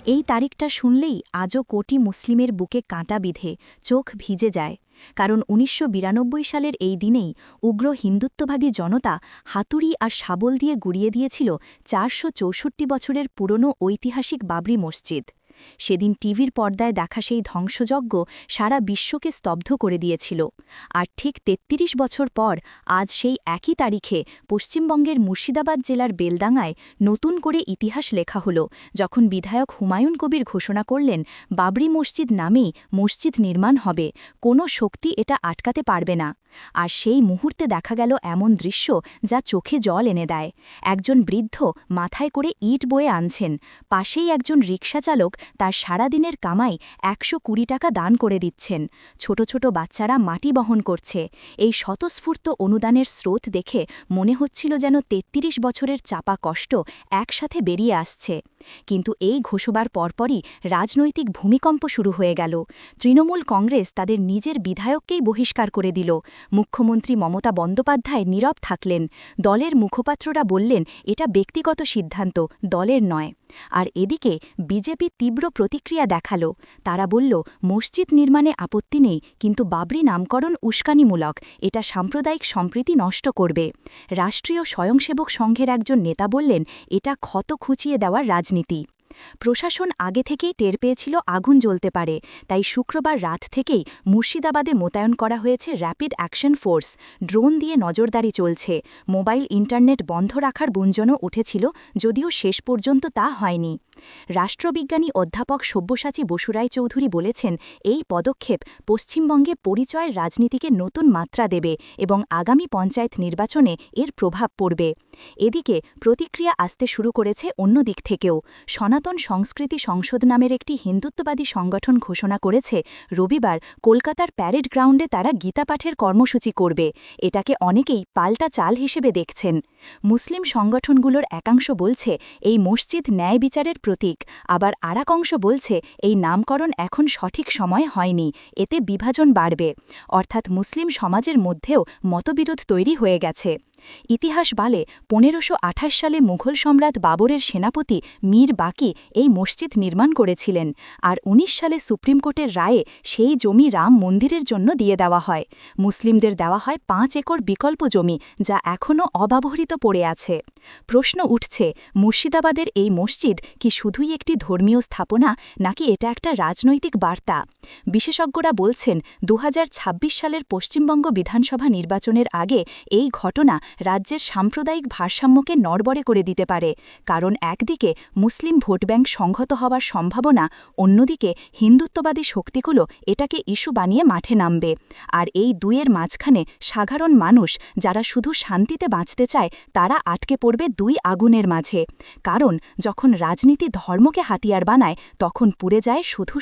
এই তারিখটা শুনলেই আজও কোটি মুসলিমের বুকে কাঁটা বিঁধে চোখ ভিজে যায়। কারণ ১৯৯২ সালের এই দিনেই উগ্র হিন্দুত্ববাদী জনতা হাতুড়ি আর শাবল দিয়ে গুড়িয়ে দিয়েছিল ৪৬৪ বছরের পুরনো ঐতিহাসিক বাবরি মসজিদ। সেদিন টিভির পর্দায় দেখা সেই ধ্বংসযজ্ঞ সারা বিশ্বকে স্তব্ধ করে দিয়েছিল। আর ঠিক ৩৩ বছর পর আজ সেই একই তারিখে পশ্চিমবঙ্গের মুর্শিদাবাদ জেলার বেলডাঙায় নতুন করে ইতিহাস লেখা হল, যখন বিধায়ক হুমায়ুন কবির ঘোষণা করলেন বাবরি মসজিদ নামেই মসজিদ নির্মাণ হবে, কোনো শক্তি এটা আটকাতে পারবে না। আর সেই মুহূর্তে দেখা গেল এমন দৃশ্য যা চোখে জল এনে দেয়। একজন বৃদ্ধ মাথায় করে ইট বয়ে আনছেন, পাশেই একজন রিকশাচালক তার সারাদিনের কামাই ১২০ টাকা দান করে দিচ্ছেন। ছোট ছোট বাচ্চারা মাটি বহন করছে। এই স্বতঃস্ফূর্ত অনুদানের স্রোত দেখে মনে হচ্ছিল যেন ৩৩ বছরের চাপা কষ্ট একসাথে বেরিয়ে আসছে। কিন্তু এই ঘোষবার পরপরই রাজনৈতিক ভূমিকম্প শুরু হয়ে গেল। তৃণমূল কংগ্রেস তাদের নিজের বিধায়ককেই বহিষ্কার করে দিল। মুখ্যমন্ত্রী মমতা বন্দ্যোপাধ্যায় নীরব থাকলেন। দলের মুখপাত্ররা বললেন এটা ব্যক্তিগত সিদ্ধান্ত, দলের নয়। আর এদিকে বিজেপি তীব্র প্রতিক্রিয়া দেখাল। তারা বলল মসজিদ নির্মাণে আপত্তি নেই, কিন্তু বাবরি নামকরণ উস্কানিমূলক, এটা সাম্প্রদায়িক সম্প্রীতি নষ্ট করবে। রাষ্ট্রীয় স্বয়ংসেবক সংঘের একজন নেতা বললেন এটা ক্ষত খুঁচিয়ে দেওয়ার রাজনীতি। প্রশাসন আগে থেকেই টের পেয়েছিল আগুন জ্বলতে পারে, তাই শুক্রবার রাত থেকেই মুর্শিদাবাদে মোতায়েন করা হয়েছে র্যাপিড অ্যাকশন ফোর্স। ড্রোন দিয়ে নজরদারি চলছে। মোবাইল ইন্টারনেট বন্ধ রাখার গুঞ্জনও উঠেছিল, যদিও শেষ পর্যন্ত তা হয়নি। রাষ্ট্রবিজ্ঞানী অধ্যাপক সব্যসাচী বসুরায় চৌধুরী বলেছেন এই পদক্ষেপ পশ্চিমবঙ্গে পরিচয়ের রাজনীতিকে নতুন মাত্রা দেবে এবং আগামী পঞ্চায়েত নির্বাচনে এর প্রভাব পড়বে। এদিকে প্রতিক্রিয়া আসতে শুরু করেছে অন্য দিক থেকেও। সনাতন সংস্কৃতি সংসদ নামের একটি হিন্দুত্ববাদী সংগঠন ঘোষণা করেছে রবিবার কলকাতার প্যারেড গ্রাউন্ডে তারা গীতাপাঠের কর্মসূচি করবে। এটাকে অনেকেই পাল্টা চাল হিসেবে দেখছেন। মুসলিম সংগঠনগুলোর একাংশ বলছে এই মসজিদ ন্যায় বিচারের প্রতীক, আবার আরেক অংশ বলছে এই নামকরণ এখন সঠিক সময় হয়নি, এতে বিভাজন বাড়বে। অর্থাৎ মুসলিম সমাজের মধ্যেও মতবিরোধ তৈরি হয়ে গেছে। ইতিহাস বলে ১৫২৮ সালে মুঘল সম্রাট বাবরের সেনাপতি মীর বাকি এই মসজিদ নির্মাণ করেছিলেন, আর ১৯ সালে সুপ্রিম কোর্টের রায়ে সেই জমি রাম মন্দিরের জন্য দিয়ে দেওয়া হয়। মুসলিমদের দেওয়া হয় ৫ একর বিকল্প জমি, যা এখনও অব্যবহৃত পড়ে আছে। প্রশ্ন উঠছে মুর্শিদাবাদের এই মসজিদ কি শুধুই একটি ধর্মীয় স্থাপনা, নাকি এটা একটা রাজনৈতিক বার্তা? বিশেষজ্ঞরা বলছেন ২০২৬ সালের পশ্চিমবঙ্গ বিধানসভা নির্বাচনের আগে এই ঘটনা রাজ্যের সাম্প্রদায়িক ভারসাম্যকে নড়বড়ে করে দিতে পারে। কারণ একদিকে মুসলিম ভোটব্যাংক সংহত হওয়ার সম্ভাবনা, অন্যদিকে হিন্দুত্ববাদী শক্তিগুলো এটাকে ইস্যু বানিয়ে মাঠে নামবে। আর এই দুইয়ের মাঝখানে সাধারণ মানুষ, যারা শুধু শান্তিতে বাঁচতে চায়, তারা আটকে পড়বে দুই আগুনের মাঝে। কারণ যখন রাজনীতি ধর্মকে হাতিয়ার বানায়, তখন পুড়ে যায় শুধু